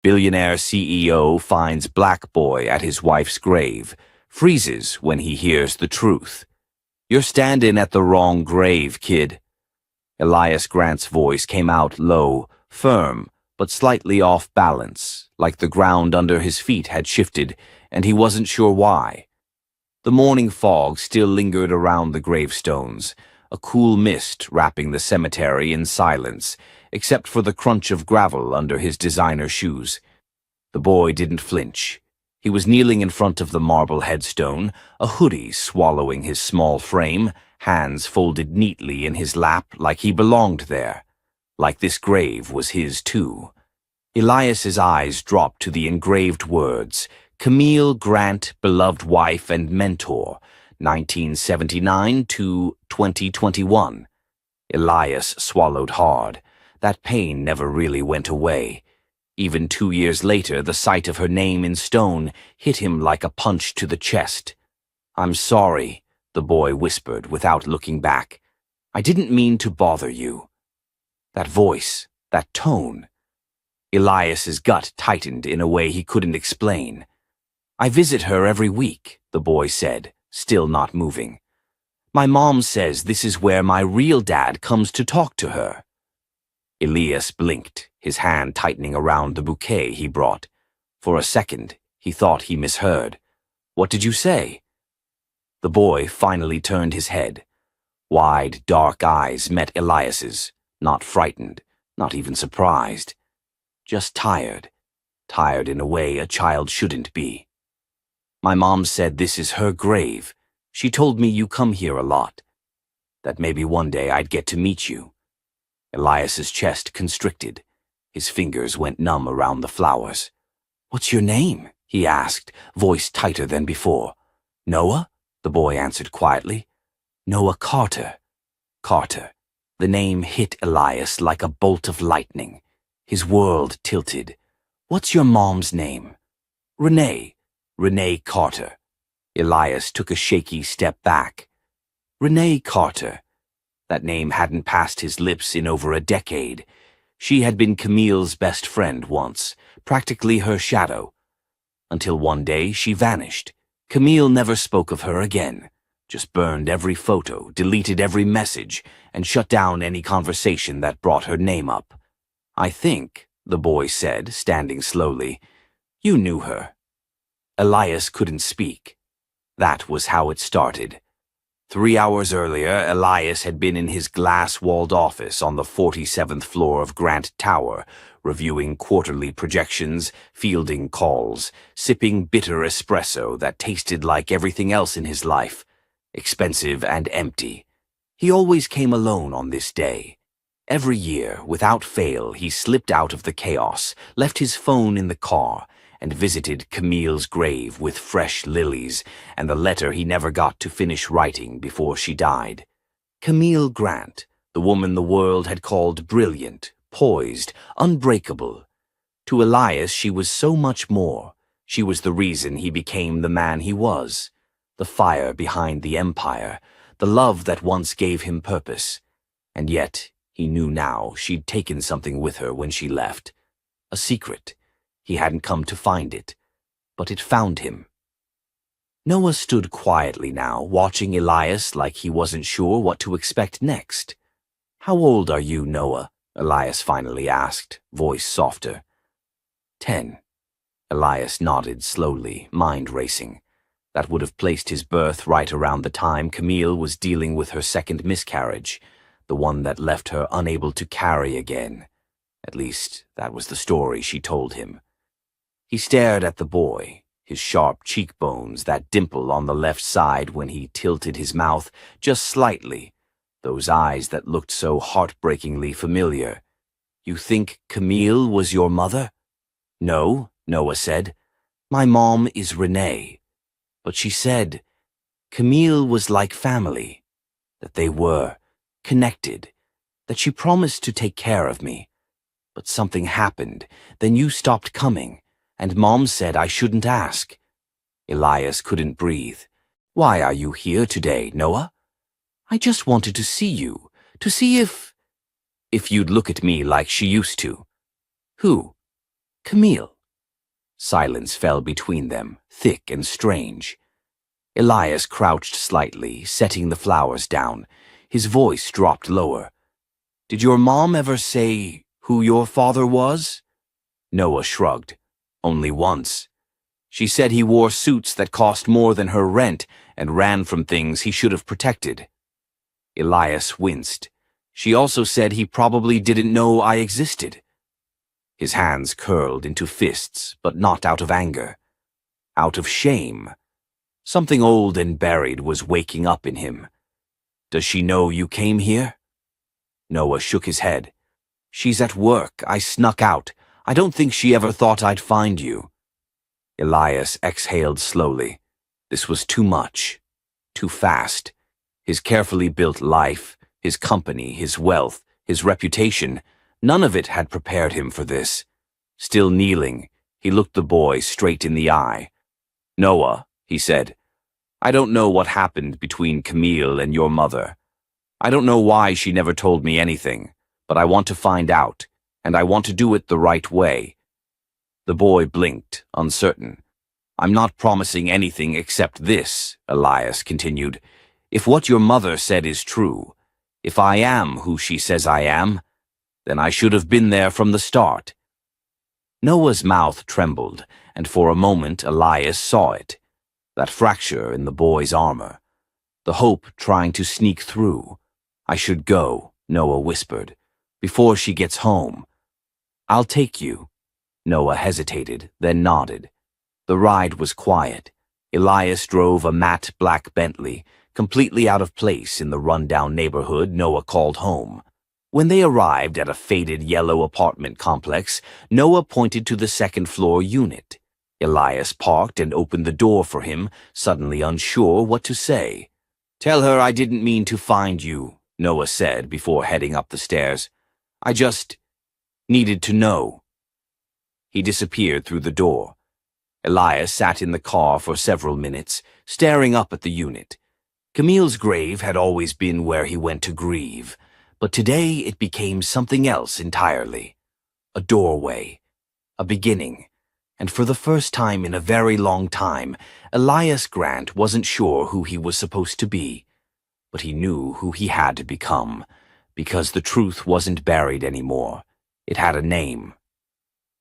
Billionaire CEO finds black boy at his wife's grave, freezes when he hears the truth. "You're standing at the wrong grave, kid." Elias Grant's voice came out low, firm, but slightly off balance, like the ground under his feet had shifted, and he wasn't sure why. The morning fog still lingered around the gravestones, a cool mist wrapping the cemetery in silence, except for the crunch of gravel under his designer shoes. The boy didn't flinch. He was kneeling in front of the marble headstone, a hoodie swallowing his small frame, hands folded neatly in his lap like he belonged there. Like this grave was his too. Elias's eyes dropped to the engraved words, "Camille Grant, beloved wife and mentor, 1979 to 2021. Elias swallowed hard. That pain never really went away. Even 2 years later, the sight of her name in stone hit him like a punch to the chest. "I'm sorry," the boy whispered without looking back. "I didn't mean to bother you." That voice, that tone. Elias's gut tightened in a way he couldn't explain. "I visit her every week," the boy said, still not moving. "My mom says this is where my real dad comes to talk to her." Elias blinked, his hand tightening around the bouquet he brought. For a second, he thought he misheard. "What did you say?" The boy finally turned his head. Wide, dark eyes met Elias's, not frightened, not even surprised. Just tired. Tired in a way a child shouldn't be. "My mom said this is her grave. She told me you come here a lot. That maybe one day I'd get to meet you." Elias's chest constricted. His fingers went numb around the flowers. "What's your name?" he asked, voice tighter than before. "Noah?" the boy answered quietly. "Noah Carter." Carter. The name hit Elias like a bolt of lightning. His world tilted. "What's your mom's name?" "Renee. Renee Carter." Elias took a shaky step back. Renee Carter. That name hadn't passed his lips in over a decade. She had been Camille's best friend once, practically her shadow. Until one day she vanished. Camille never spoke of her again, just burned every photo, deleted every message, and shut down any conversation that brought her name up. "I think," the boy said, standing slowly, "you knew her." Elias couldn't speak. That was how it started. 3 hours earlier, Elias had been in his glass-walled office on the 47th floor of Grant Tower, reviewing quarterly projections, fielding calls, sipping bitter espresso that tasted like everything else in his life, expensive and empty. He always came alone on this day. Every year, without fail, he slipped out of the chaos, left his phone in the car, and visited Camille's grave with fresh lilies and the letter he never got to finish writing before she died. Camille Grant, the woman the world had called brilliant, poised, unbreakable. To Elias she was so much more. She was the reason he became the man he was, the fire behind the empire, the love that once gave him purpose. And yet, he knew now she'd taken something with her when she left. A secret. He hadn't come to find it, but it found him. Noah stood quietly now, watching Elias like he wasn't sure what to expect next. "How old are you, Noah?" Elias finally asked, voice softer. 10. Elias nodded slowly, mind racing. That would have placed his birth right around the time Camille was dealing with her second miscarriage, the one that left her unable to carry again. At least, that was the story she told him. He stared at the boy, his sharp cheekbones, that dimple on the left side when he tilted his mouth just slightly, those eyes that looked so heartbreakingly familiar. "You think Camille was your mother?" "No," Noah said. "My mom is Renee." But she said Camille was like family, that they were connected, that she promised to take care of me. But something happened, then you stopped coming. And Mom said I shouldn't ask. Elias couldn't breathe. "Why are you here today, Noah?" "I just wanted to see you, to see if you'd look at me like she used to." "Who?" Camille. Silence fell between them, thick and strange. Elias crouched slightly, setting the flowers down. His voice dropped lower. "Did your mom ever say who your father was?" Noah shrugged. "Only once. She said he wore suits that cost more than her rent and ran from things he should have protected." Elias winced. "She also said he probably didn't know I existed." His hands curled into fists, but not out of anger. Out of shame. Something old and buried was waking up in him. "Does she know you came here?" Noah shook his head. "She's at work. I snuck out. I don't think she ever thought I'd find you." Elias exhaled slowly. This was too much. Too fast. His carefully built life, his company, his wealth, his reputation, none of it had prepared him for this. Still kneeling, he looked the boy straight in the eye. "Noah," he said, "I don't know what happened between Camille and your mother. I don't know why she never told me anything, but I want to find out, and I want to do it the right way." The boy blinked, uncertain. "I'm not promising anything except this," Elias continued. "If what your mother said is true, if I am who she says I am, then I should have been there from the start." Noah's mouth trembled, and for a moment Elias saw it. That fracture in the boy's armor. The hope trying to sneak through. "I should go," Noah whispered, "before she gets home." "I'll take you." Noah hesitated, then nodded. The ride was quiet. Elias drove a matte black Bentley, completely out of place in the rundown neighborhood Noah called home. When they arrived at a faded yellow apartment complex, Noah pointed to the second-floor unit. Elias parked and opened the door for him, suddenly unsure what to say. "Tell her I didn't mean to find you," Noah said before heading up the stairs. "I just needed to know." He disappeared through the door. Elias sat in the car for several minutes, staring up at the unit. Camille's grave had always been where he went to grieve, but today it became something else entirely. A doorway. A beginning. And for the first time in a very long time, Elias Grant wasn't sure who he was supposed to be. But he knew who he had to become, because the truth wasn't buried anymore. It had a name.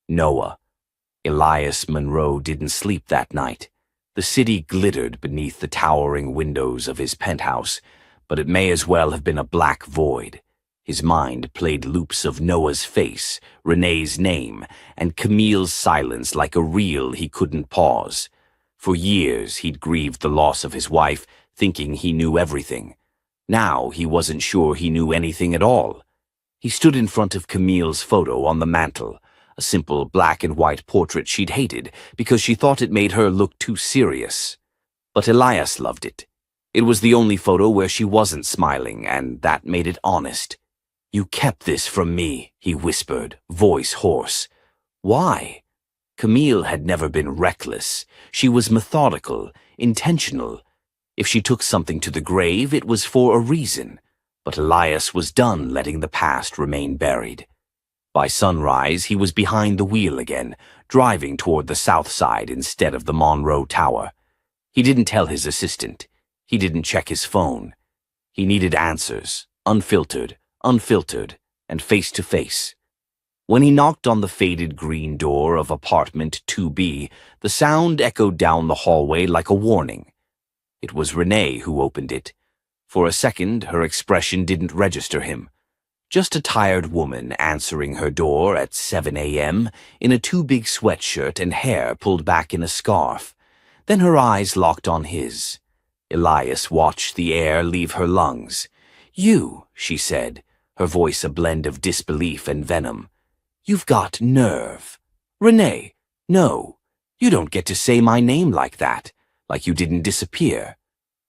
Noah. Elias Monroe didn't sleep that night. The city glittered beneath the towering windows of his penthouse, but it may as well have been a black void. His mind played loops of Noah's face, Renee's name, and Camille's silence like a reel he couldn't pause. For years he'd grieved the loss of his wife, thinking he knew everything. Now he wasn't sure he knew anything at all. He stood in front of Camille's photo on the mantel, a simple black and white portrait she'd hated because she thought it made her look too serious. But Elias loved it. It was the only photo where she wasn't smiling, and that made it honest. "You kept this from me," he whispered, voice hoarse. Why? Camille had never been reckless. She was methodical, intentional. If she took something to the grave, it was for a reason. But Elias was done letting the past remain buried. By sunrise, he was behind the wheel again, driving toward the south side instead of the Monroe Tower. He didn't tell his assistant. He didn't check his phone. He needed answers, unfiltered, and face-to-face. When he knocked on the faded green door of apartment 2B, the sound echoed down the hallway like a warning. It was Renee who opened it. For a second, her expression didn't register him. Just a tired woman answering her door at 7 a.m. in a too-big sweatshirt and hair pulled back in a scarf. Then her eyes locked on his. Elias watched the air leave her lungs. "You," she said, her voice a blend of disbelief and venom. "You've got nerve. Renee, no, you don't get to say my name like that, like you didn't disappear."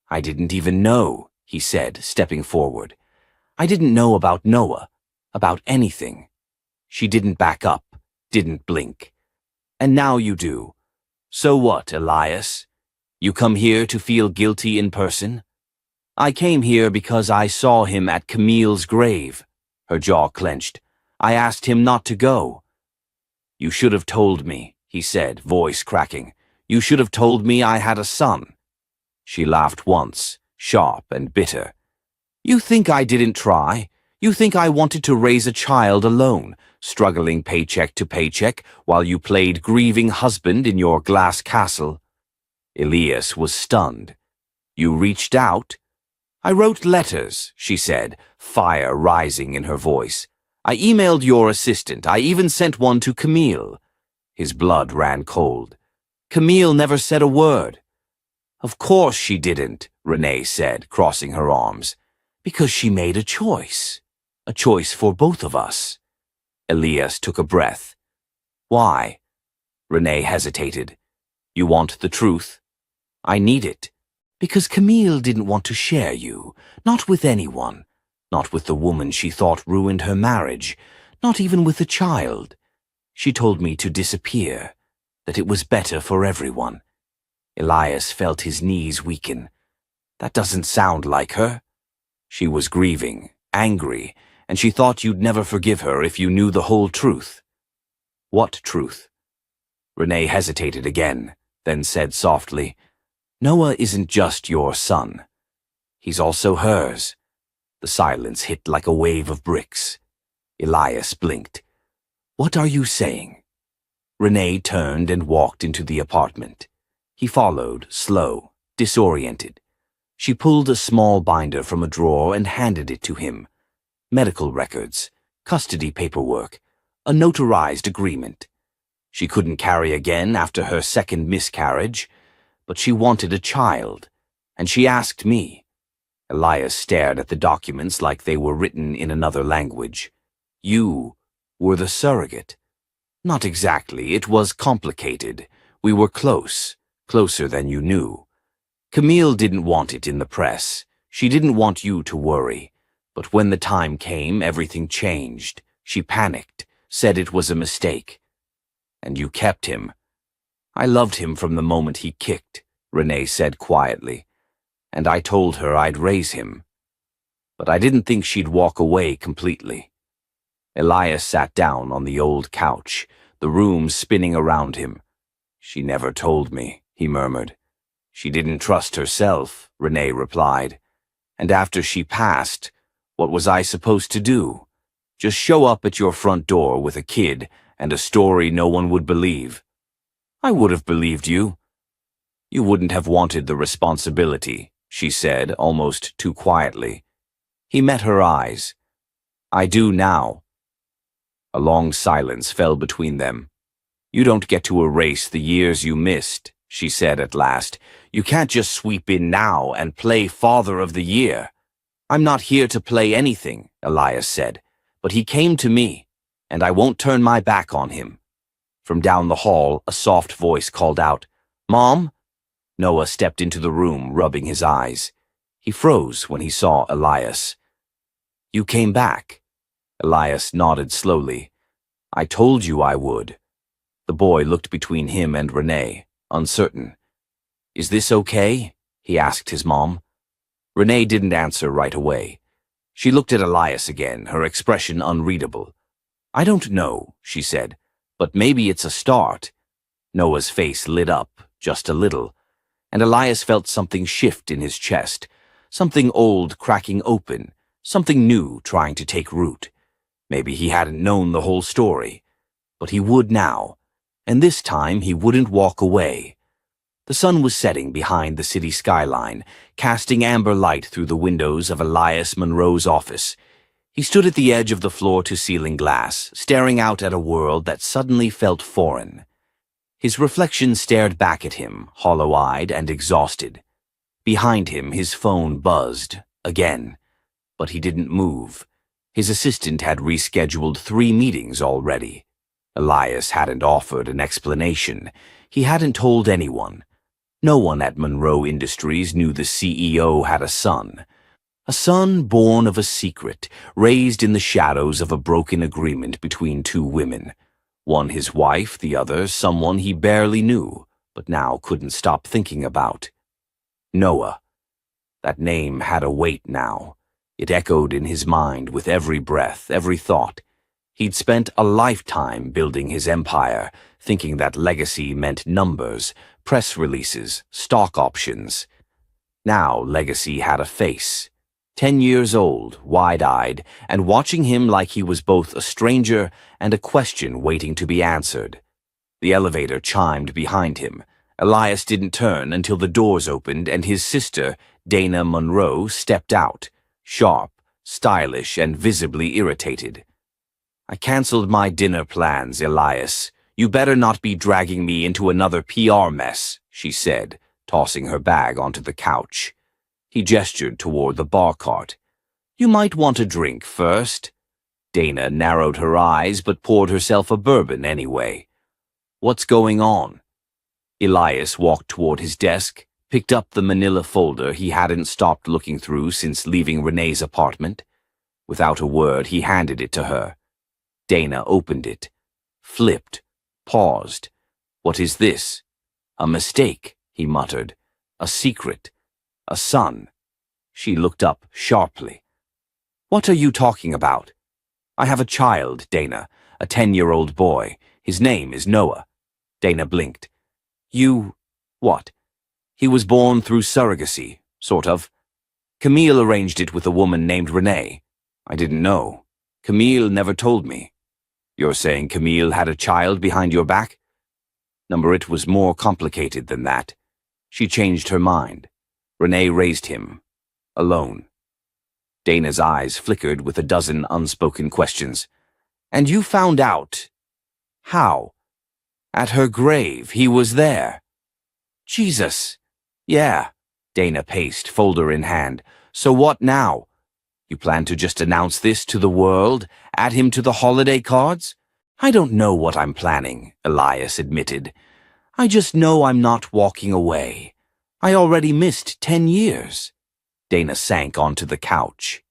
"I didn't even know," he said, stepping forward. "I didn't know about Noah, about anything." She didn't back up, didn't blink. "And now you do. So what, Elias? You come here to feel guilty in person?" "I came here because I saw him at Camille's grave." Her jaw clenched. "I asked him not to go." "You should have told me," he said, voice cracking. "You should have told me I had a son." She laughed once, sharp and bitter. "You think I didn't try? You think I wanted to raise a child alone, struggling paycheck to paycheck, while you played grieving husband in your glass castle?" Elias was stunned. "You reached out?" "I wrote letters," she said, fire rising in her voice. "I emailed your assistant. I even sent one to Camille." His blood ran cold. "Camille never said a word." "Of course she didn't," Renee said, crossing her arms. "Because she made a choice. A choice for both of us." Elias took a breath. "Why?" Renee hesitated. "You want the truth?" "I need it. Because Camille didn't want to share you. Not with anyone. Not with the woman she thought ruined her marriage. Not even with the child. She told me to disappear. That it was better for everyone." Elias felt his knees weaken. "That doesn't sound like her." "She was grieving, angry, and she thought you'd never forgive her if you knew the whole truth." "What truth?" Renee hesitated again, then said softly, "Noah isn't just your son. He's also hers." The silence hit like a wave of bricks. Elias blinked. "What are you saying?" Renee turned and walked into the apartment. He followed, slow, disoriented. She pulled a small binder from a drawer and handed it to him. Medical records, custody paperwork, a notarized agreement. She couldn't carry again after her second miscarriage, but she wanted a child, and she asked me. Elias stared at the documents like they were written in another language. "You were the surrogate." "Not exactly. It was complicated. We were close, closer than you knew. Camille didn't want it in the press. She didn't want you to worry. But when the time came, everything changed. She panicked, said it was a mistake. And you kept him." "I loved him from the moment he kicked," Renee said quietly. "And I told her I'd raise him. But I didn't think she'd walk away completely." Elias sat down on the old couch, the room spinning around him. "She never told me," he murmured. "She didn't trust herself," Renee replied. "And after she passed, what was I supposed to do? Just show up at your front door with a kid and a story no one would believe?" "I would have believed you." "You wouldn't have wanted the responsibility," she said, almost too quietly. He met her eyes. "I do now." A long silence fell between them. "You don't get to erase the years you missed," she said at last. "You can't just sweep in now and play Father of the Year." "I'm not here to play anything," Elias said, "but he came to me, and I won't turn my back on him." From down the hall, a soft voice called out, "Mom?" Noah stepped into the room, rubbing his eyes. He froze when he saw Elias. "You came back." Elias nodded slowly. "I told you I would." The boy looked between him and Renee, uncertain. "Is this okay?" he asked his mom. Renee didn't answer right away. She looked at Elias again, her expression unreadable. "I don't know," she said, "but maybe it's a start." Noah's face lit up, just a little, and Elias felt something shift in his chest, something old cracking open, something new trying to take root. Maybe he hadn't known the whole story, but he would now, and this time he wouldn't walk away. The sun was setting behind the city skyline, casting amber light through the windows of Elias Monroe's office. He stood at the edge of the floor-to-ceiling glass, staring out at a world that suddenly felt foreign. His reflection stared back at him, hollow-eyed and exhausted. Behind him, his phone buzzed, again. But he didn't move. His assistant had rescheduled 3 meetings already. Elias hadn't offered an explanation. He hadn't told anyone. No one at Monroe Industries knew the CEO had a son. A son born of a secret, raised in the shadows of a broken agreement between 2 women. One his wife, the other someone he barely knew, but now couldn't stop thinking about. Noah. That name had a weight now. It echoed in his mind with every breath, every thought. He'd spent a lifetime building his empire, thinking that legacy meant numbers, press releases, stock options. Now legacy had a face. 10 years old, wide-eyed, and watching him like he was both a stranger and a question waiting to be answered. The elevator chimed behind him. Elias didn't turn until the doors opened and his sister, Dana Monroe, stepped out, sharp, stylish, and visibly irritated. "I canceled my dinner plans, Elias. You better not be dragging me into another PR mess," she said, tossing her bag onto the couch. He gestured toward the bar cart. "You might want a drink first." Dana narrowed her eyes but poured herself a bourbon anyway. "What's going on?" Elias walked toward his desk, picked up the manila folder he hadn't stopped looking through since leaving Renee's apartment. Without a word, he handed it to her. Dana opened it, flipped, paused. "What is this?" "A mistake," he muttered. "A secret. A son." She looked up sharply. "What are you talking about?" "I have a child, Dana, a 10-year-old boy. His name is Noah." Dana blinked. "You... what?" "He was born through surrogacy, sort of. Camille arranged it with a woman named Renee. I didn't know. Camille never told me." "You're saying Camille had a child behind your back?" "Number, it was more complicated than that. She changed her mind. Renee raised him. Alone." Dana's eyes flickered with a dozen unspoken questions. "And you found out? How?" "At her grave. He was there." "Jesus." "Yeah." Dana paced, folder in hand. "So what now? You plan to just announce this to the world? Add him to the holiday cards?" "I don't know what I'm planning," Elias admitted. "I just know I'm not walking away. I already missed 10 years. Dana sank onto the couch.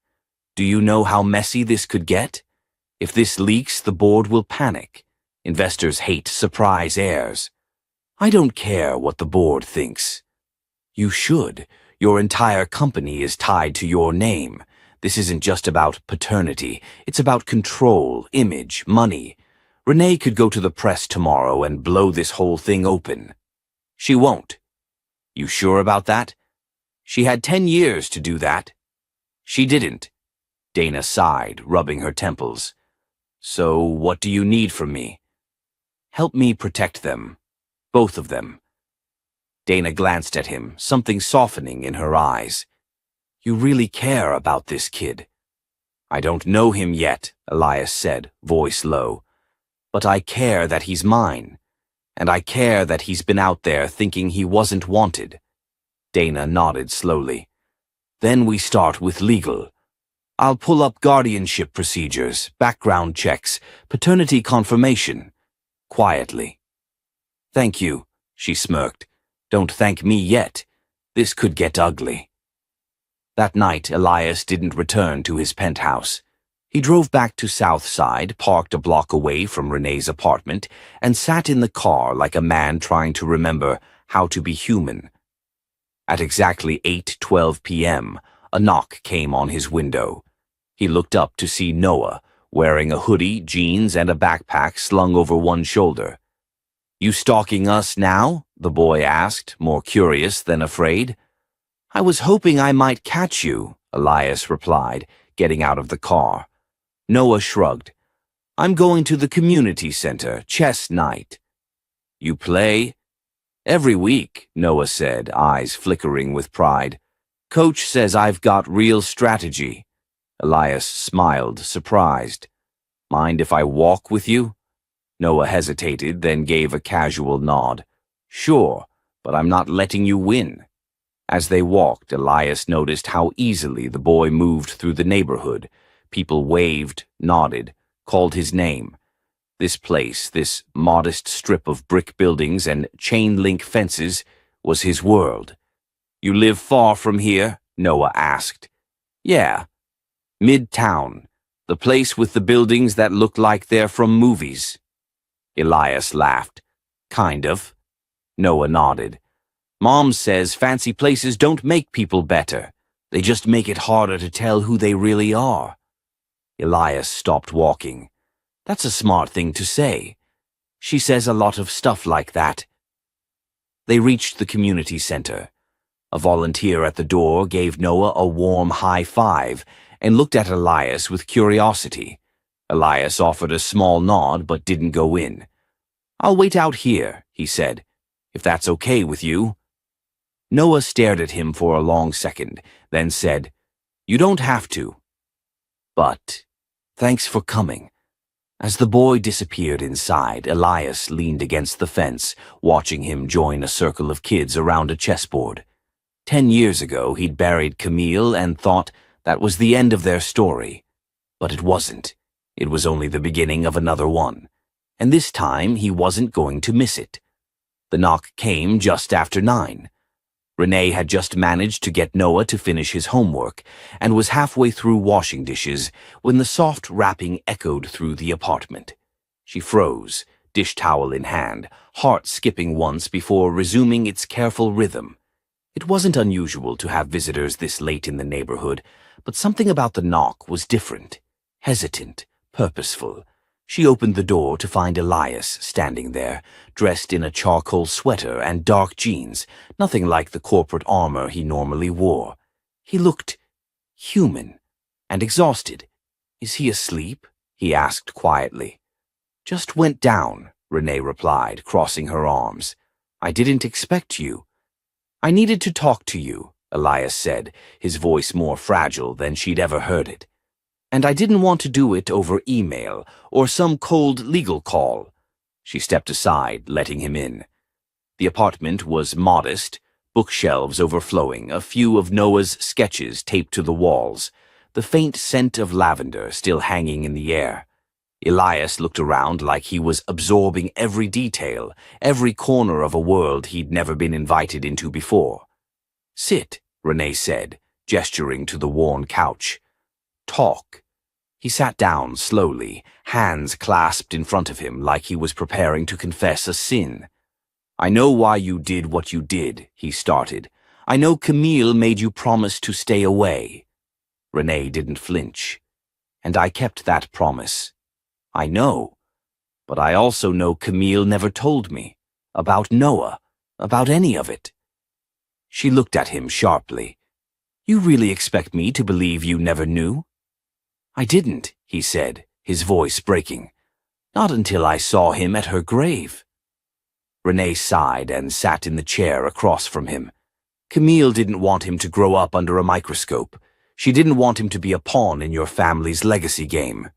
"Do you know how messy this could get? If this leaks, the board will panic. Investors hate surprise heirs. I don't care what the board thinks." "You should. Your entire company is tied to your name. This isn't just about paternity. It's about control, image, money. Renee could go to the press tomorrow and blow this whole thing open." "She won't." "You sure about that?" "She had 10 years to do that." "She didn't." Dana sighed, rubbing her temples. "So what do you need from me?" "Help me protect them. Both of them." Dana glanced at him, something softening in her eyes. "You really care about this kid?" "I don't know him yet," Elias said, voice low. "But I care that he's mine. And I care that he's been out there thinking he wasn't wanted." Dana nodded slowly. "Then we start with legal. I'll pull up guardianship procedures, background checks, paternity confirmation. Quietly." "Thank you," she smirked. "Don't thank me yet. This could get ugly." That night, Elias didn't return to his penthouse. He drove back to Southside, parked a block away from Renee's apartment, and sat in the car like a man trying to remember how to be human. At exactly 8:12 p.m., a knock came on his window. He looked up to see Noah, wearing a hoodie, jeans, and a backpack slung over one shoulder. "You stalking us now?" the boy asked, more curious than afraid. "I was hoping I might catch you," Elias replied, getting out of the car. Noah shrugged. "I'm going to the community center, chess night." "You play?" "Every week," Noah said, eyes flickering with pride. "Coach says I've got real strategy." Elias smiled, surprised. "Mind if I walk with you?" Noah hesitated, then gave a casual nod. "Sure, but I'm not letting you win." As they walked, Elias noticed how easily the boy moved through the neighborhood. People waved, nodded, called his name. This place, this modest strip of brick buildings and chain-link fences, was his world. "You live far from here?" Noah asked. "Yeah. Midtown, the place with the buildings that look like they're from movies." Elias laughed. "Kind of." Noah nodded. "Mom says fancy places don't make people better. They just make it harder to tell who they really are." Elias stopped walking. That's a smart thing to say. She says a lot of stuff like that. They reached the community center. A volunteer at the door gave Noah a warm high five and looked at Elias with curiosity. Elias offered a small nod but didn't go in. "I'll wait out here," he said, "if that's okay with you." Noah stared at him for a long second, then said, "You don't have to. But thanks for coming." As the boy disappeared inside, Elias leaned against the fence, watching him join a circle of kids around a chessboard. 10 years ago, he'd buried Camille and thought that was the end of their story. But it wasn't. It was only the beginning of another one. And this time, he wasn't going to miss it. The knock came just after 9. Renee had just managed to get Noah to finish his homework and was halfway through washing dishes when the soft rapping echoed through the apartment. She froze, dish towel in hand, heart skipping once before resuming its careful rhythm. It wasn't unusual to have visitors this late in the neighborhood, but something about the knock was different, hesitant, purposeful. She opened the door to find Elias standing there, dressed in a charcoal sweater and dark jeans, nothing like the corporate armor he normally wore. He looked human and exhausted. "Is he asleep?" he asked quietly. "Just went down," Renee replied, crossing her arms. "I didn't expect you." "I needed to talk to you," Elias said, his voice more fragile than she'd ever heard it. "And I didn't want to do it over email or some cold legal call." She stepped aside, letting him in. The apartment was modest, bookshelves overflowing, a few of Noah's sketches taped to the walls, the faint scent of lavender still hanging in the air. Elias looked around like he was absorbing every detail, every corner of a world he'd never been invited into before. "Sit," Renee said, gesturing to the worn couch. "Talk." He sat down slowly, hands clasped in front of him like he was preparing to confess a sin. "I know why you did what you did," he started. "I know Camille made you promise to stay away." Renee didn't flinch. "And I kept that promise." "I know. But I also know Camille never told me. About Noah. About any of it." She looked at him sharply. "You really expect me to believe you never knew?" "I didn't," he said, his voice breaking. "Not until I saw him at her grave." Renee sighed and sat in the chair across from him. Camille didn't want him to grow up under a microscope. She didn't want him to be a pawn in your family's legacy game.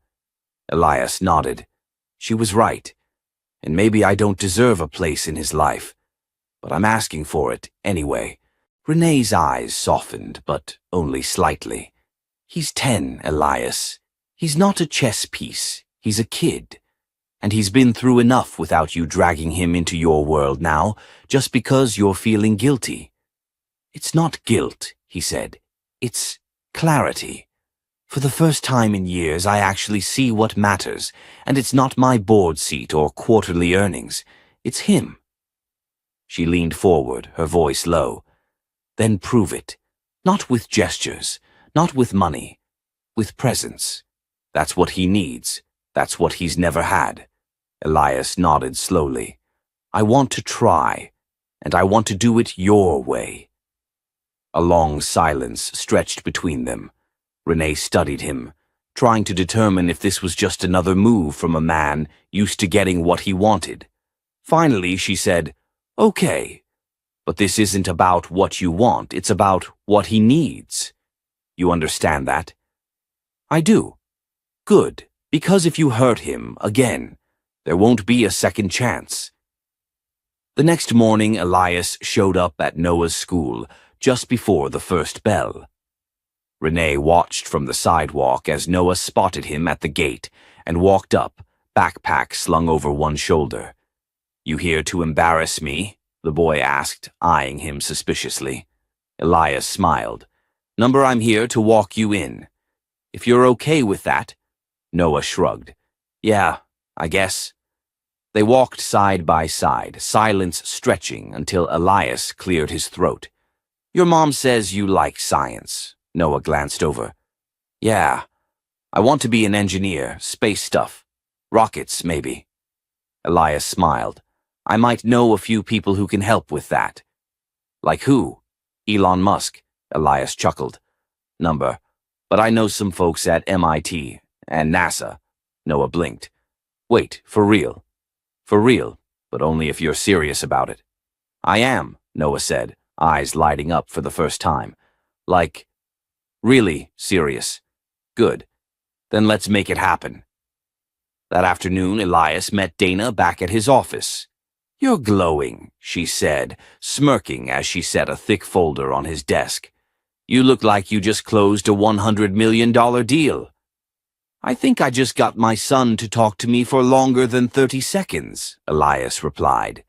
Elias nodded. She was right. And maybe I don't deserve a place in his life. But I'm asking for it anyway. Renee's eyes softened, but only slightly. "He's 10, Elias. He's not a chess piece. He's a kid. And he's been through enough without you dragging him into your world now, just because you're feeling guilty." "It's not guilt," he said. "It's clarity. For the first time in years, I actually see what matters, and it's not my board seat or quarterly earnings. It's him." She leaned forward, her voice low. "Then prove it. Not with gestures. Not with money, with presence. That's what he needs. That's what he's never had." Elias nodded slowly. "I want to try, and I want to do it your way." A long silence stretched between them. Renee studied him, trying to determine if this was just another move from a man used to getting what he wanted. Finally, she said, "Okay, but this isn't about what you want, it's about what he needs. You understand that?" "I do." "Good, because if you hurt him again, there won't be a second chance." The next morning, Elias showed up at Noah's school just before the first bell. Renee watched from the sidewalk as Noah spotted him at the gate and walked up, backpack slung over one shoulder. "You here to embarrass me?" the boy asked, eyeing him suspiciously. Elias smiled. "Number, I'm here to walk you in. If you're okay with that." Noah shrugged. "Yeah, I guess." They walked side by side, silence stretching until Elias cleared his throat. "Your mom says you like science." Noah glanced over. "Yeah, I want to be an engineer, space stuff." Rockets, maybe. Elias smiled. I might know a few people who can help with that. Like who? Elon Musk, Elias chuckled. Number. But I know some folks at MIT and NASA. Noah blinked. Wait, for real? For real, but only if you're serious about it. I am, Noah said, eyes lighting up for the first time. Like, really serious. Good. Then let's make it happen. That afternoon, Elias met Dana back at his office. You're glowing, she said, smirking as she set a thick folder on his desk. You look like you just closed a $100 million deal. I think I just got my son to talk to me for longer than 30 seconds, Elias replied.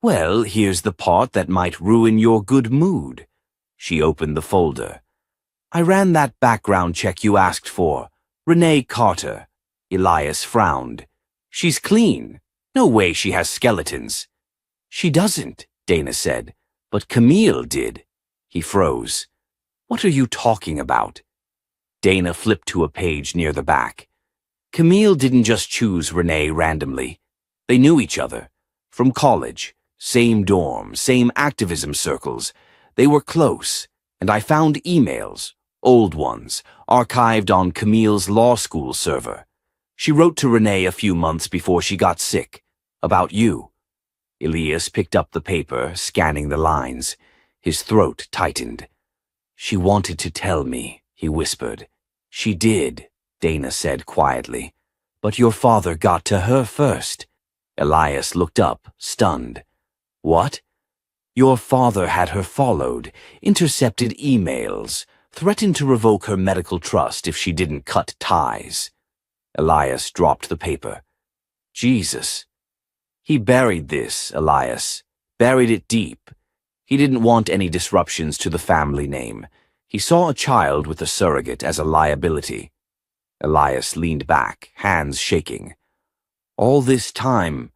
Well, here's the part that might ruin your good mood. She opened the folder. I ran that background check you asked for. Renee Carter. Elias frowned. She's clean. No way she has skeletons. She doesn't, Dana said. But Camille did. He froze. What are you talking about? Dana flipped to a page near the back. Camille didn't just choose Renee randomly. They knew each other. From college. Same dorm, same activism circles. They were close, and I found emails, old ones, archived on Camille's law school server. She wrote to Renee a few months before she got sick. About you. Elias picked up the paper, scanning the lines. His throat tightened. She wanted to tell me, he whispered. She did, Dana said quietly. But your father got to her first. Elias looked up, stunned. What? Your father had her followed, intercepted emails, threatened to revoke her medical trust if she didn't cut ties. Elias dropped the paper. Jesus. He buried this, Elias. Buried it deep. He didn't want any disruptions to the family name. He saw a child with a surrogate as a liability. Elias leaned back, hands shaking. All this time,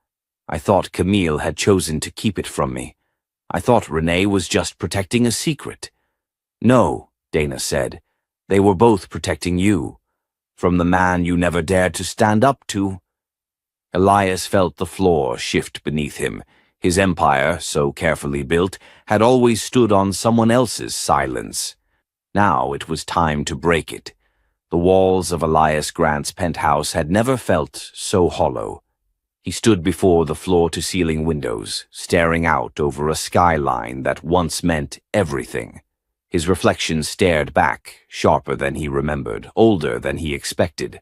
I thought Camille had chosen to keep it from me. I thought Renee was just protecting a secret. No, Dana said. They were both protecting you. From the man you never dared to stand up to. Elias felt the floor shift beneath him. His empire, so carefully built, had always stood on someone else's silence. Now it was time to break it. The walls of Elias Grant's penthouse had never felt so hollow. He stood before the floor-to-ceiling windows, staring out over a skyline that once meant everything. His reflection stared back, sharper than he remembered, older than he expected.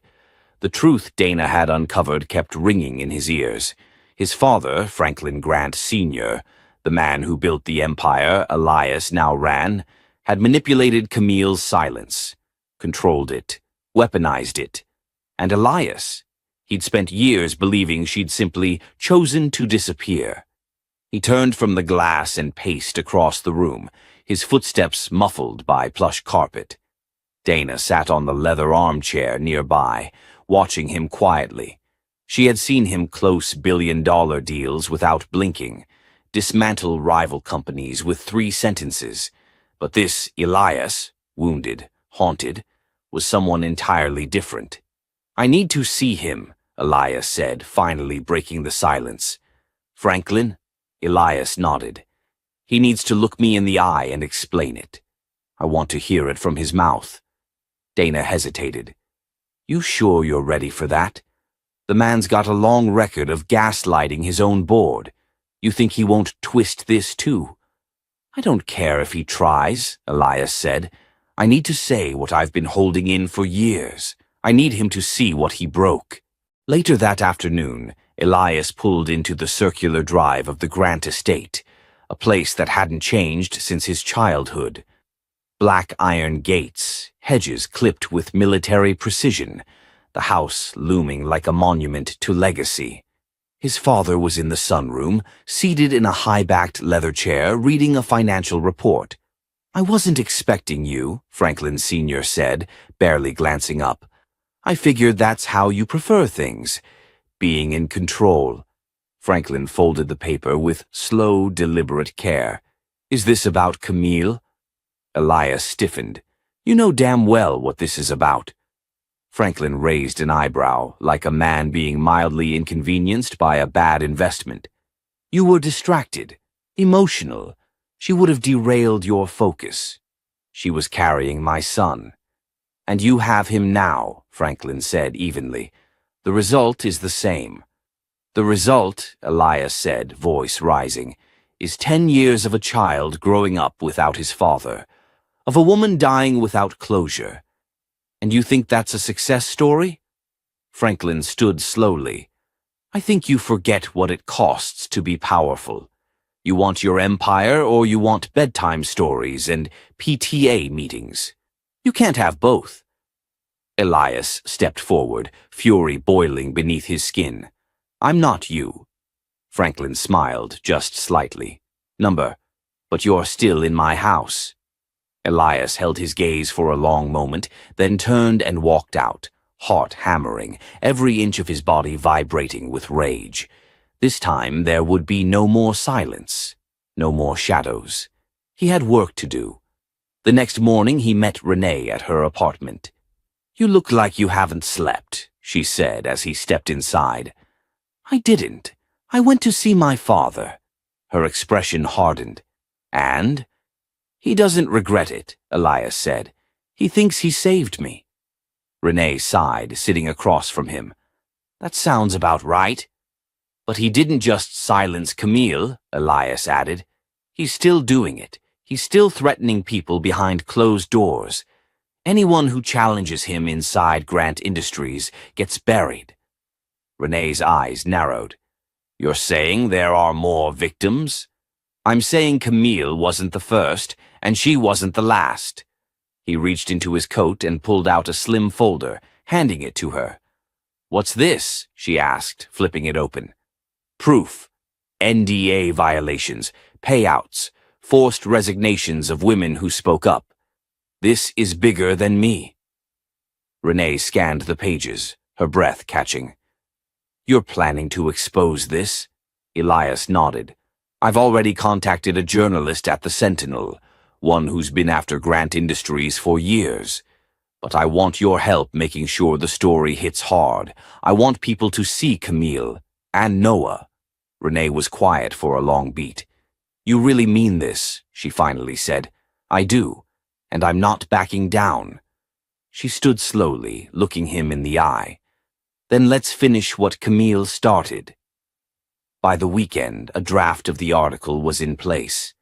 The truth Dana had uncovered kept ringing in his ears. His father, Franklin Grant Sr., the man who built the empire Elias now ran, had manipulated Camille's silence, controlled it, weaponized it. And Elias, he'd spent years believing she'd simply chosen to disappear. He turned from the glass and paced across the room, his footsteps muffled by plush carpet. Dana sat on the leather armchair nearby, watching him quietly. She had seen him close billion-dollar deals without blinking, dismantle rival companies with 3 sentences. But this Elias, wounded, haunted, was someone entirely different. I need to see him, Elias said, finally breaking the silence. Franklin? Elias nodded. He needs to look me in the eye and explain it. I want to hear it from his mouth. Dana hesitated. You sure you're ready for that? The man's got a long record of gaslighting his own board. You think he won't twist this too? I don't care if he tries, Elias said. I need to say what I've been holding in for years. I need him to see what he broke. Later that afternoon, Elias pulled into the circular drive of the Grant estate, a place that hadn't changed since his childhood. Black iron gates, hedges clipped with military precision, the house looming like a monument to legacy. His father was in the sunroom, seated in a high-backed leather chair, reading a financial report. I wasn't expecting you, Franklin Sr. said, barely glancing up. I figured that's how you prefer things, being in control. Franklin folded the paper with slow, deliberate care. Is this about Camille? Elias stiffened. You know damn well what this is about. Franklin raised an eyebrow, like a man being mildly inconvenienced by a bad investment. You were distracted, emotional. She would have derailed your focus. She was carrying my son. And you have him now, Franklin said evenly. The result is the same. The result, Elias said, voice rising, is 10 years of a child growing up without his father, of a woman dying without closure. And you think that's a success story? Franklin stood slowly. I think you forget what it costs to be powerful. You want your empire or you want bedtime stories and PTA meetings. You can't have both. Elias stepped forward, fury boiling beneath his skin. I'm not you. Franklin smiled, just slightly. But you're still in my house. Elias held his gaze for a long moment, then turned and walked out, heart hammering, every inch of his body vibrating with rage. This time there would be no more silence, no more shadows. He had work to do. The next morning he met Renee at her apartment. You look like you haven't slept, she said as he stepped inside. I didn't. I went to see my father. Her expression hardened. And? He doesn't regret it, Elias said. He thinks he saved me. Renee sighed, sitting across from him. That sounds about right. But he didn't just silence Camille, Elias added. He's still doing it. He's still threatening people behind closed doors. Anyone who challenges him inside Grant Industries gets buried. Renee's eyes narrowed. You're saying there are more victims? I'm saying Camille wasn't the first, and she wasn't the last. He reached into his coat and pulled out a slim folder, handing it to her. What's this? She asked, flipping it open. Proof. NDA violations, payouts, forced resignations of women who spoke up. This is bigger than me. Renee scanned the pages, her breath catching. You're planning to expose this? Elias nodded. I've already contacted a journalist at the Sentinel, one who's been after Grant Industries for years. But I want your help making sure the story hits hard. I want people to see Camille and Noah. Renee was quiet for a long beat. You really mean this, she finally said. I do, and I'm not backing down. She stood slowly, looking him in the eye. Then let's finish what Camille started. By the weekend, a draft of the article was in place.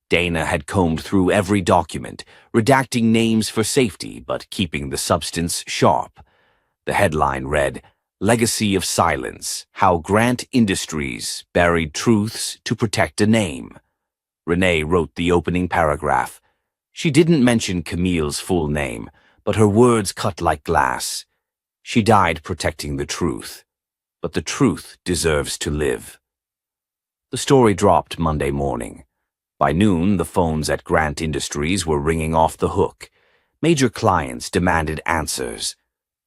Dana had combed through every document, redacting names for safety but keeping the substance sharp. The headline read, Legacy of Silence, How Grant Industries Buried Truths to Protect a Name. Renee wrote the opening paragraph. She didn't mention Camille's full name, but her words cut like glass. She died protecting the truth, but the truth deserves to live. The story dropped Monday morning. By noon, the phones at Grant Industries were ringing off the hook. Major clients demanded answers.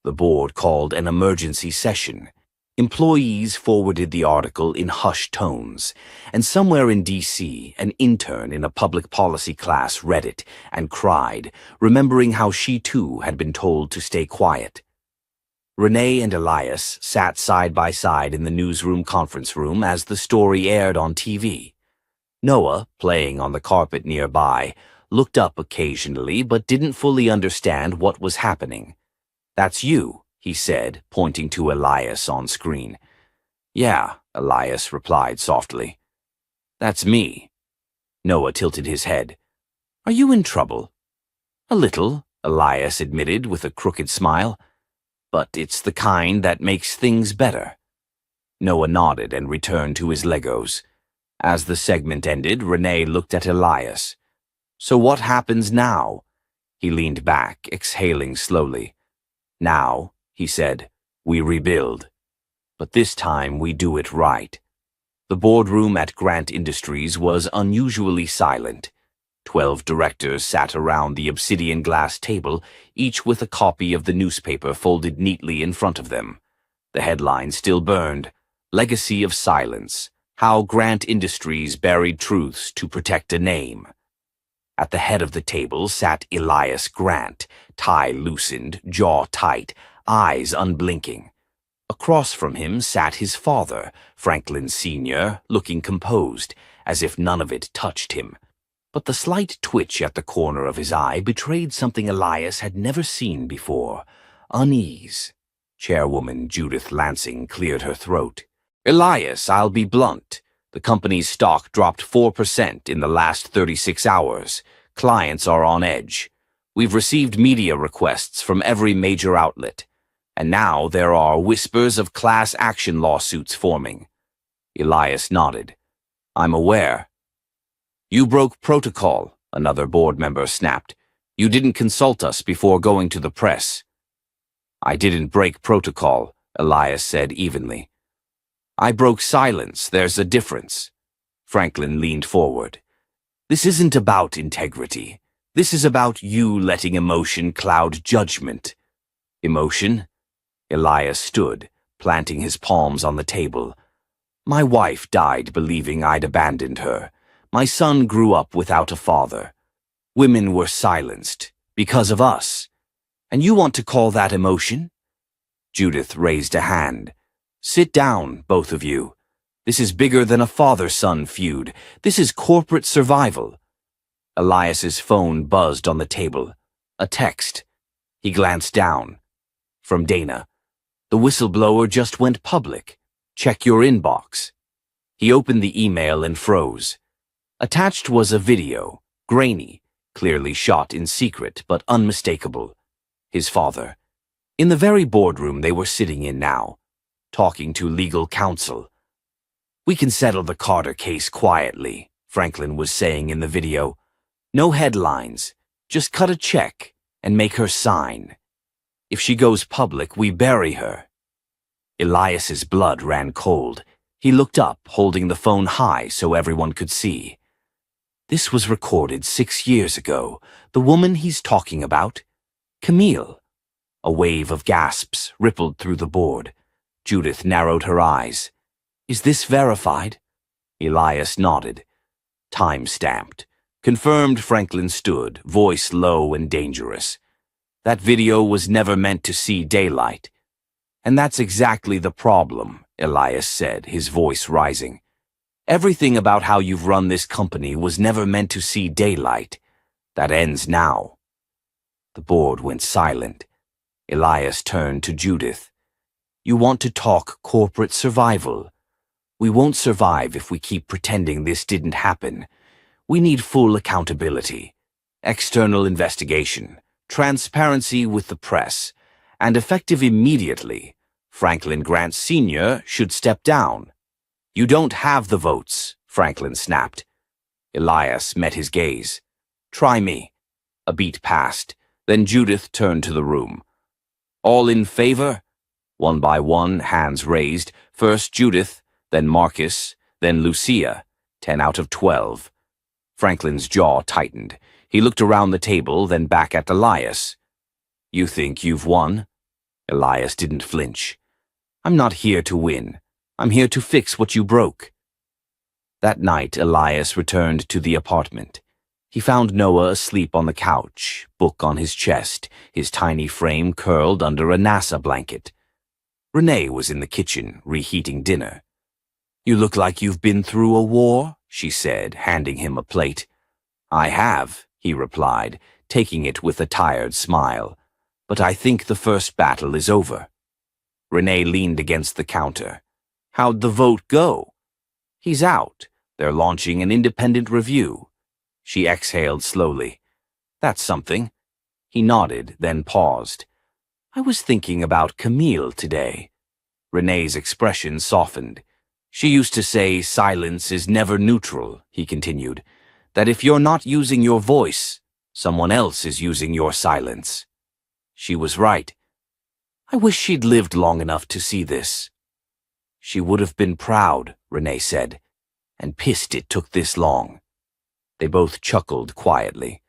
The board called an emergency session. Employees forwarded the article in hushed tones, and somewhere in D.C., an intern in a public policy class read it and cried, remembering how she too had been told to stay quiet. Renee and Elias sat side by side in the newsroom conference room as the story aired on TV. Noah, playing on the carpet nearby, looked up occasionally but didn't fully understand what was happening. That's you, he said, pointing to Elias on screen. Yeah, Elias replied softly. That's me. Noah tilted his head. Are you in trouble? A little, Elias admitted with a crooked smile. But it's the kind that makes things better. Noah nodded and returned to his Legos. As the segment ended, Renee looked at Elias. So what happens now? He leaned back, exhaling slowly. Now, he said, we rebuild. But this time we do it right. The boardroom at Grant Industries was unusually silent. 12 directors sat around the obsidian glass table, each with a copy of the newspaper folded neatly in front of them. The headline still burned, Legacy of Silence, How Grant Industries Buried Truths to Protect a Name. At the head of the table sat Elias Grant, tie loosened, jaw tight, eyes unblinking. Across from him sat his father, Franklin Sr., looking composed, as if none of it touched him. But the slight twitch at the corner of his eye betrayed something Elias had never seen before: unease. Chairwoman Judith Lansing cleared her throat. "Elias, I'll be blunt. The company's stock dropped 4% in the last 36 hours. Clients are on edge. We've received media requests from every major outlet. And now there are whispers of class action lawsuits forming." Elias nodded. "I'm aware." "You broke protocol," another board member snapped. "You didn't consult us before going to the press." "I didn't break protocol," Elias said evenly. "I broke silence. There's a difference." Franklin leaned forward. "This isn't about integrity. This is about you letting emotion cloud judgment." "Emotion?" Elias stood, planting his palms on the table. "My wife died believing I'd abandoned her. My son grew up without a father. Women were silenced because of us. And you want to call that emotion?" Judith raised a hand. "Sit down, both of you. This is bigger than a father-son feud. This is corporate survival." Elias's phone buzzed on the table. A text. He glanced down. From Dana. "The whistleblower just went public. Check your inbox." He opened the email and froze. Attached was a video, grainy, clearly shot in secret but unmistakable. His father. In the very boardroom they were sitting in now, talking to legal counsel. "We can settle the Carter case quietly," Franklin was saying in the video. "No headlines. Just cut a check and make her sign. If she goes public, we bury her." Elias's blood ran cold. He looked up, holding the phone high so everyone could see. This was recorded 6 years ago. The woman he's talking about? Camille. A wave of gasps rippled through the board. Judith narrowed her eyes. "Is this verified?" Elias nodded. Time-stamped. Confirmed. Franklin stood, voice low and dangerous. "That video was never meant to see daylight." "And that's exactly the problem," Elias said, his voice rising. "Everything about how you've run this company was never meant to see daylight. That ends now." The board went silent. Elias turned to Judith. "You want to talk corporate survival? We won't survive if we keep pretending this didn't happen. We need full accountability, external investigation, transparency with the press, and effective immediately. Franklin Grant Sr. should step down." "You don't have the votes," Franklin snapped. Elias met his gaze. "Try me." A beat passed. Then Judith turned to the room. "All in favor?" One by one, hands raised. First Judith, then Marcus, then Lucia. 10 out of 12. Franklin's jaw tightened. He looked around the table, then back at Elias. "You think you've won?" Elias didn't flinch. "I'm not here to win. I'm here to fix what you broke." That night, Elias returned to the apartment. He found Noah asleep on the couch, book on his chest, his tiny frame curled under a NASA blanket. Renee was in the kitchen, reheating dinner. "You look like you've been through a war," she said, handing him a plate. "I have," he replied, taking it with a tired smile. "But I think the first battle is over." Renee leaned against the counter. "How'd the vote go?" "He's out. They're launching an independent review." She exhaled slowly. "That's something." He nodded, then paused. "I was thinking about Camille today." Renee's expression softened. "She used to say silence is never neutral," he continued. "That if you're not using your voice, someone else is using your silence." She was right. I wish she'd lived long enough to see this. "She would have been proud," Renee said, "and pissed it took this long." They both chuckled quietly.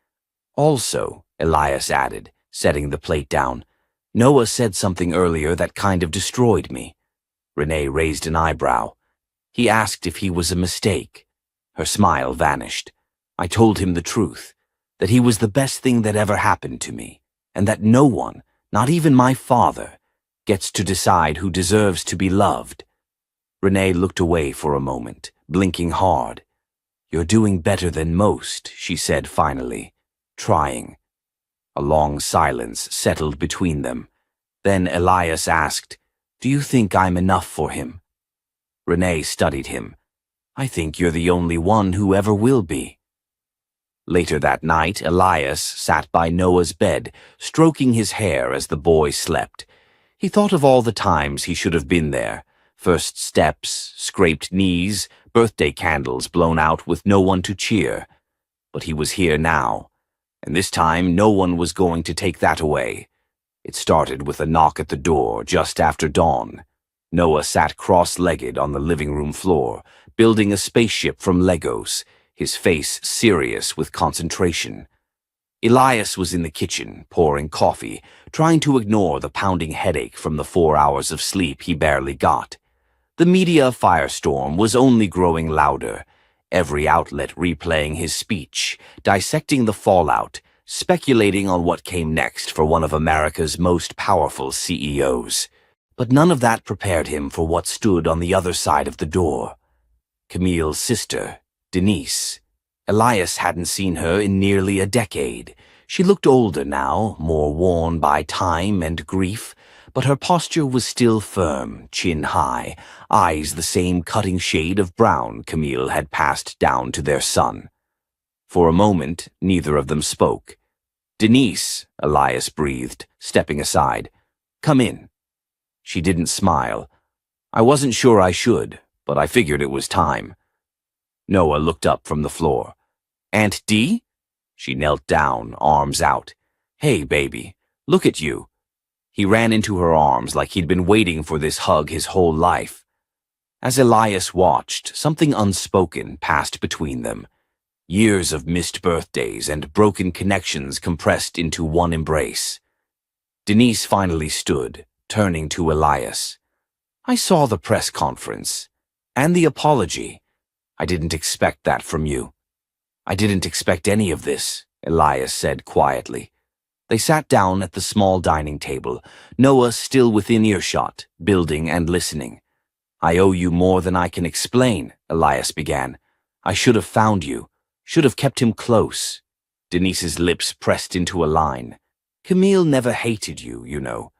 "Also," Elias added, setting the plate down, "Noah said something earlier that kind of destroyed me." Renee raised an eyebrow. "He asked if he was a mistake." Her smile vanished. "I told him the truth, that he was the best thing that ever happened to me, and that no one, not even my father, gets to decide who deserves to be loved. Renee looked away for a moment, blinking hard. "You're doing better than most," she said finally, trying. A long silence settled between them. Then Elias asked, "Do you think I'm enough for him?" Renee studied him. "I think you're the only one who ever will be." Later that night, Elias sat by Noah's bed, stroking his hair as the boy slept. He thought of all the times he should have been there. First steps, scraped knees, birthday candles blown out with no one to cheer. But he was here now, and this time no one was going to take that away. It started with a knock at the door just after dawn. Noah sat cross-legged on the living room floor, building a spaceship from Legos, his face serious with concentration. Elias was in the kitchen, pouring coffee, trying to ignore the pounding headache from the 4 hours of sleep he barely got. The media firestorm was only growing louder, every outlet replaying his speech, dissecting the fallout, speculating on what came next for one of America's most powerful CEOs. But none of that prepared him for what stood on the other side of the door. Camille's sister, Denise. Elias hadn't seen her in nearly a decade. She looked older now, more worn by time and grief, but her posture was still firm, chin high, eyes the same cutting shade of brown Camille had passed down to their son. For a moment, neither of them spoke. "Denise," Elias breathed, stepping aside. "Come in." She didn't smile. "I wasn't sure I should, but I figured it was time." Noah looked up from the floor. "Aunt Dee?" She knelt down, arms out. "Hey, baby, look at you." He ran into her arms like he'd been waiting for this hug his whole life. As Elias watched, something unspoken passed between them. Years of missed birthdays and broken connections compressed into one embrace. Denise finally stood, turning to Elias. "I saw the press conference. And the apology. I didn't expect that from you." "I didn't expect any of this," Elias said quietly. They sat down at the small dining table, Noah still within earshot, building and listening. "I owe you more than I can explain," Elias began. "I should have found you, should have kept him close." Denise's lips pressed into a line. "Camille never hated you, you know."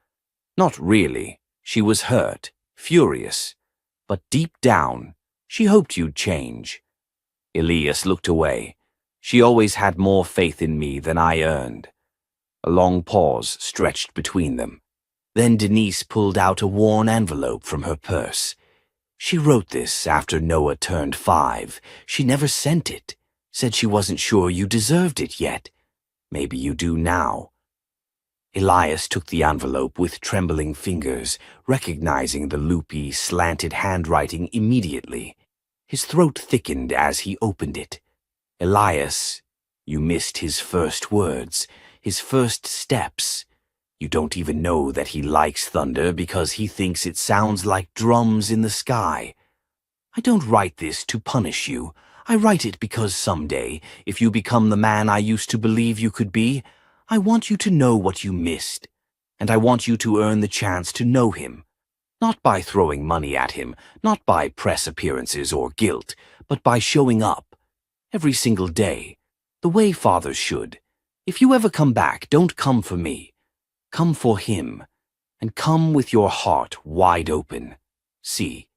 "Not really. She was hurt, furious. But deep down, she hoped you'd change." Elias looked away. "She always had more faith in me than I earned." A long pause stretched between them. Then Denise pulled out a worn envelope from her purse. "She wrote this after Noah turned 5. She never sent it. Said she wasn't sure you deserved it yet. Maybe you do now." Elias took the envelope with trembling fingers, recognizing the loopy, slanted handwriting immediately. His throat thickened as he opened it. "Elias, you missed his first words. His first steps. You don't even know that he likes thunder because he thinks it sounds like drums in the sky. I don't write this to punish you. I write it because someday, if you become the man I used to believe you could be, I want you to know what you missed. And I want you to earn the chance to know him. Not by throwing money at him, not by press appearances or guilt, but by showing up. Every single day, the way fathers should. If you ever come back, don't come for me. Come for him, and come with your heart wide open. See."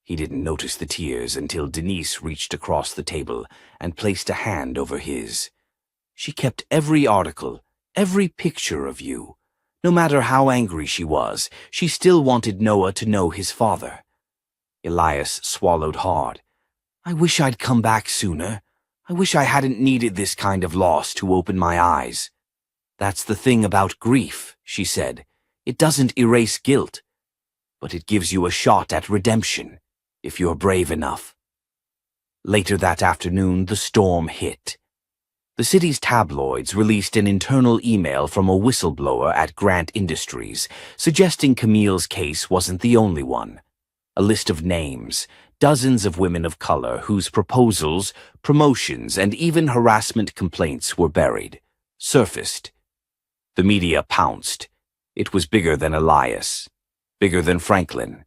He didn't notice the tears until Denise reached across the table and placed a hand over his. "She kept every article, every picture of you. No matter how angry she was, she still wanted Noah to know his father." Elias swallowed hard. "I wish I'd come back sooner. I wish I hadn't needed this kind of loss to open my eyes." "That's the thing about grief," she said. "It doesn't erase guilt. But it gives you a shot at redemption, if you're brave enough." Later that afternoon, the storm hit. The city's tabloids released an internal email from a whistleblower at Grant Industries, suggesting Camille's case wasn't the only one. A list of names, dozens of women of color whose proposals, promotions, and even harassment complaints were buried, surfaced. The media pounced. It was bigger than Elias. bigger than Franklin.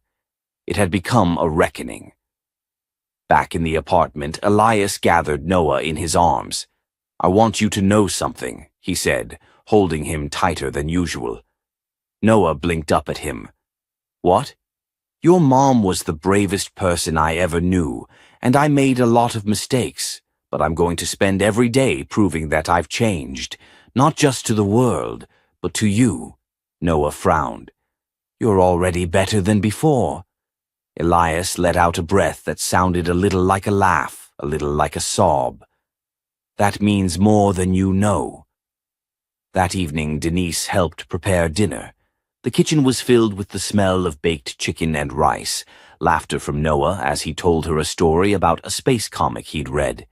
It had become a reckoning. Back in the apartment, Elias gathered Noah in his arms. "I want you to know something," he said, holding him tighter than usual. Noah blinked up at him. "What?" "Your mom was the bravest person I ever knew, and I made a lot of mistakes, but I'm going to spend every day proving that I've changed, not just to the world, but to you." Noah frowned. "You're already better than before." Elias let out a breath that sounded a little like a laugh, a little like a sob. "That means more than you know." That evening, Denise helped prepare dinner. The kitchen was filled with the smell of baked chicken and rice, laughter from Noah as he told her a story about a space comic he'd read.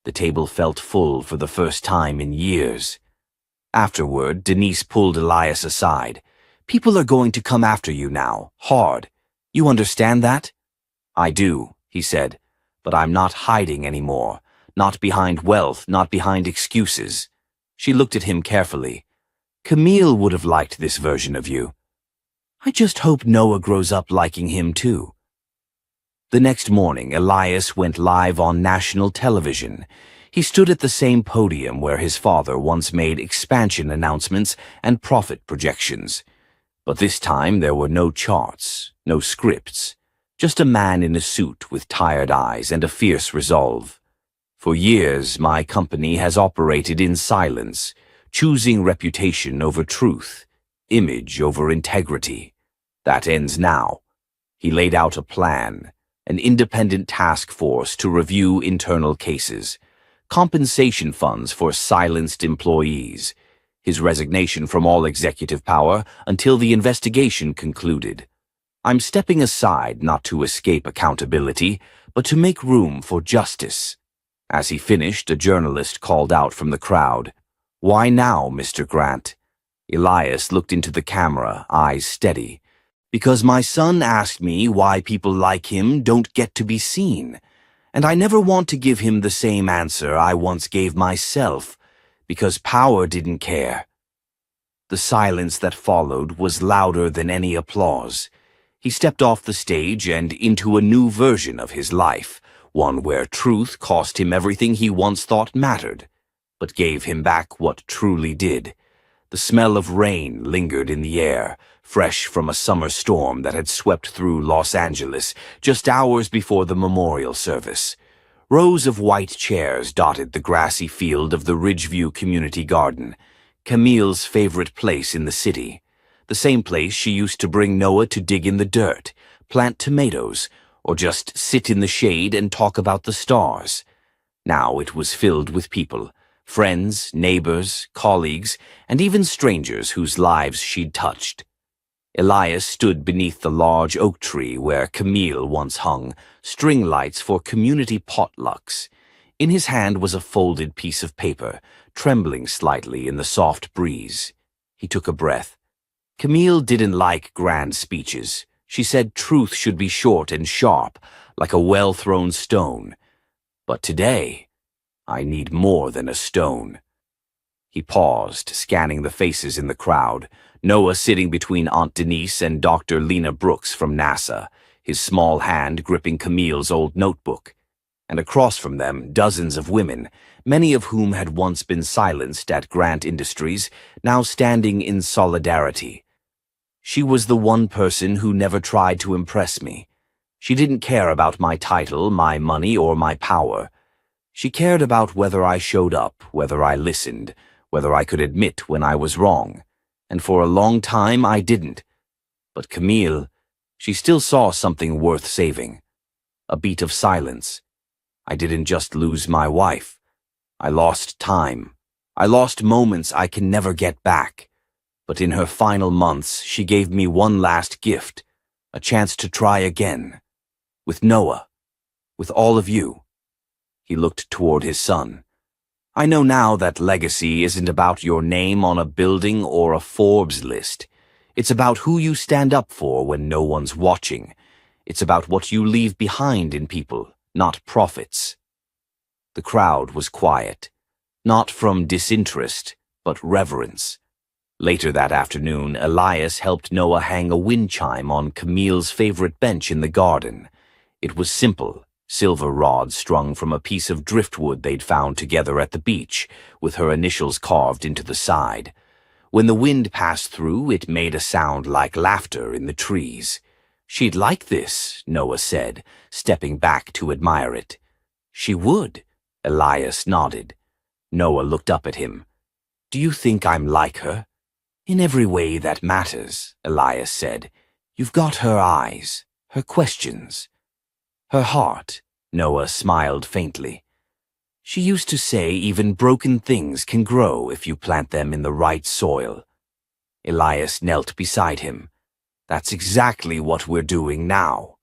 The table felt full for the first time in years. Afterward, Denise pulled Elias aside. "People are going to come after you now, hard. You understand that?" "I do," he said, "but I'm not hiding anymore. Not behind wealth, not behind excuses." She looked at him carefully. "Camille would have liked this version of you. I just hope Noah grows up liking him too." The next morning, Elias went live on national television. He stood at the same podium where his father once made expansion announcements and profit projections. But this time there were no charts, no scripts, just a man in a suit with tired eyes and a fierce resolve. "For years, my company has operated in silence, choosing reputation over truth, image over integrity. That ends now." He laid out a plan, an independent task force to review internal cases, compensation funds for silenced employees, his resignation from all executive power until the investigation concluded. "I'm stepping aside not to escape accountability, but to make room for justice." As he finished, a journalist called out from the crowd, "Why now, Mr. Grant?" Elias looked into the camera, eyes steady. "Because my son asked me why people like him don't get to be seen. And I never want to give him the same answer I once gave myself, because power didn't care." The silence that followed was louder than any applause. He stepped off the stage and into a new version of his life, one where truth cost him everything he once thought mattered, but gave him back what truly did. The smell of rain lingered in the air, fresh from a summer storm that had swept through Los Angeles just hours before the memorial service. Rows of white chairs dotted the grassy field of the Ridgeview Community Garden, Camille's favorite place in the city, the same place she used to bring Noah to dig in the dirt, plant tomatoes, or just sit in the shade and talk about the stars. Now it was filled with people, friends, neighbors, colleagues, and even strangers whose lives she'd touched. Elias stood beneath the large oak tree where Camille once hung, string lights for community potlucks. In his hand was a folded piece of paper, trembling slightly in the soft breeze. He took a breath. Camille didn't like grand speeches. She said truth should be short and sharp, like a well-thrown stone. But today, I need more than a stone. He paused, scanning the faces in the crowd. Noah sitting between Aunt Denise and Dr. Lena Brooks from NASA, his small hand gripping Camille's old notebook. And across from them, dozens of women, many of whom had once been silenced at Grant Industries, now standing in solidarity. She was the one person who never tried to impress me. She didn't care about my title, my money, or my power. She cared about whether I showed up, whether I listened, whether I could admit when I was wrong. And for a long time I didn't. But Camille, she still saw something worth saving. A beat of silence. I didn't just lose my wife. I lost time. I lost moments I can never get back. But in her final months, she gave me one last gift, a chance to try again. With Noah. With all of you. He looked toward his son. I know now that legacy isn't about your name on a building or a Forbes list. It's about who you stand up for when no one's watching. It's about what you leave behind in people, not profits. The crowd was quiet, not from disinterest, but reverence. Later that afternoon, Elias helped Noah hang a wind chime on Camille's favorite bench in the garden. It was simple, silver rods strung from a piece of driftwood they'd found together at the beach, with her initials carved into the side. When the wind passed through, it made a sound like laughter in the trees. "She'd like this," Noah said, stepping back to admire it. "She would," Elias nodded. Noah looked up at him. "Do you think I'm like her?" "In every way that matters," Elias said. "You've got her eyes, her questions, her heart." Noah smiled faintly. "She used to say even broken things can grow if you plant them in the right soil." Elias knelt beside him. "That's exactly what we're doing now."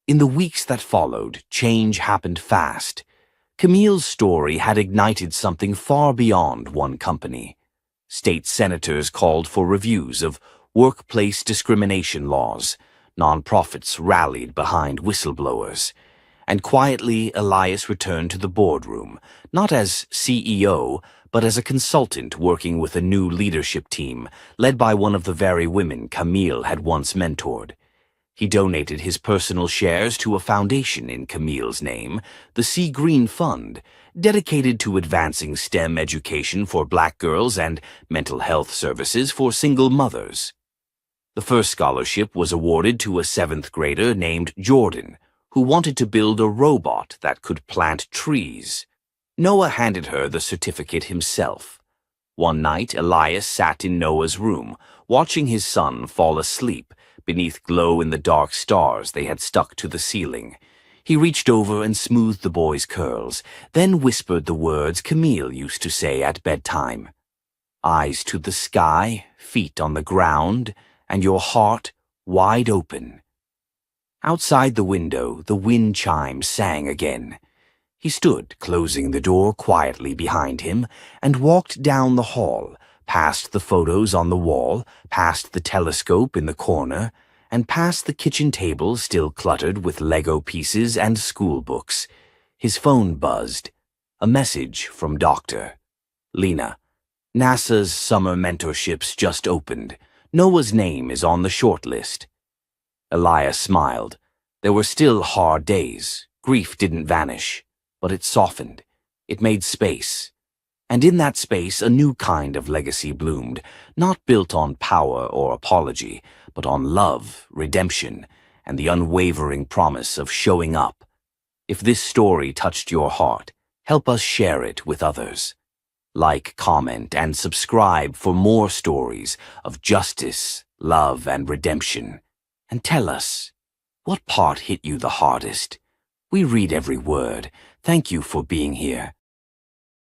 In the weeks that followed, change happened fast. Camille's story had ignited something far beyond one company. State senators called for reviews of workplace discrimination laws. Nonprofits rallied behind whistleblowers. And quietly, Elias returned to the boardroom, not as CEO, but as a consultant working with a new leadership team, led by one of the very women Camille had once mentored. He donated his personal shares to a foundation in Camille's name, the Sea Green Fund, dedicated to advancing STEM education for Black girls and mental health services for single mothers. The first scholarship was awarded to a 7th grader named Jordan, who wanted to build a robot that could plant trees. Noah handed her the certificate himself. One night, Elias sat in Noah's room, watching his son fall asleep beneath glow-in-the-dark stars they had stuck to the ceiling. He reached over and smoothed the boy's curls, then whispered the words Camille used to say at bedtime. "Eyes to the sky, feet on the ground, and your heart wide open." Outside the window, the wind chime sang again. He stood, closing the door quietly behind him, and walked down the hall, past the photos on the wall, past the telescope in the corner, and past the kitchen table still cluttered with Lego pieces and school books. His phone buzzed. A message from Dr. Lena. "NASA's summer mentorships just opened. Noah's name is on the short list." Elias smiled. There were still hard days. Grief didn't vanish, but it softened. It made space. And in that space, a new kind of legacy bloomed, not built on power or apology, but on love, redemption, and the unwavering promise of showing up. If this story touched your heart, help us share it with others. Like, comment, and subscribe for more stories of justice, love, and redemption. And tell us, what part hit you the hardest? We read every word. Thank you for being here.